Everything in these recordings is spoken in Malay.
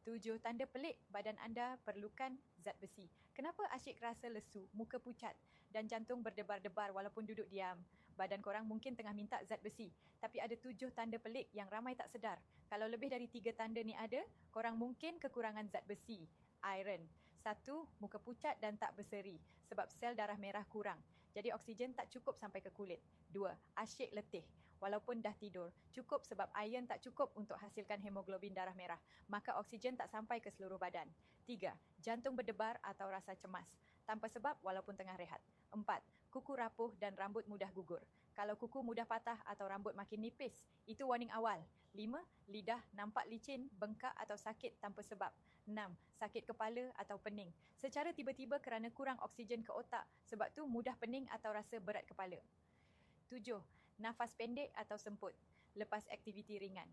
7 tanda pelik badan anda perlukan zat besi. Kenapa asyik rasa lesu, muka pucat dan jantung berdebar-debar walaupun duduk diam? Badan korang mungkin tengah minta zat besi. Tapi ada 7 tanda pelik yang ramai tak sedar. Kalau lebih dari 3 tanda ni ada, korang mungkin kekurangan zat besi. Iron. 1. Muka pucat dan tak berseri sebab sel darah merah kurang. Jadi oksigen tak cukup sampai ke kulit. 2. Asyik letih. Walaupun dah tidur, cukup sebab iron tak cukup untuk hasilkan hemoglobin darah merah. Maka oksigen tak sampai ke seluruh badan. 3. Jantung berdebar atau rasa cemas. Tanpa sebab walaupun tengah rehat. 4. Kuku rapuh dan rambut mudah gugur. Kalau kuku mudah patah atau rambut makin nipis, itu warning awal. 5. Lidah nampak licin, bengkak atau sakit tanpa sebab. 6. Sakit kepala atau pening. Secara tiba-tiba kerana kurang oksigen ke otak, sebab tu mudah pening atau rasa berat kepala. 7. Nafas pendek atau semput lepas aktiviti ringan.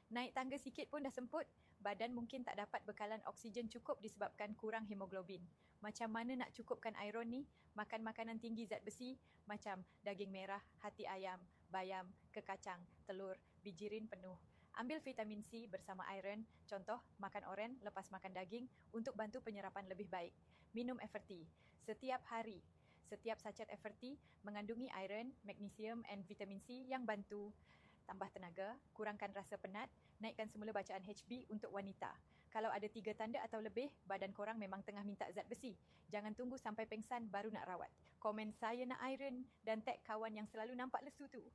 Naik tangga sikit pun dah semput, badan mungkin tak dapat bekalan oksigen cukup disebabkan kurang hemoglobin. Macam mana nak cukupkan iron ni? Makan makanan tinggi zat besi macam daging merah, hati ayam, bayam, kekacang, telur, bijirin penuh. Ambil vitamin C bersama iron, contoh makan oren lepas makan daging untuk bantu penyerapan lebih baik. Minum Everty setiap hari. Setiap sachet Everty mengandungi iron, magnesium dan vitamin C yang bantu tambah tenaga, kurangkan rasa penat, naikkan semula bacaan HB untuk wanita. Kalau ada 3 tanda atau lebih, badan korang memang tengah minta zat besi. Jangan tunggu sampai pengsan baru nak rawat. Komen saya nak iron dan tag kawan yang selalu nampak lesu tu.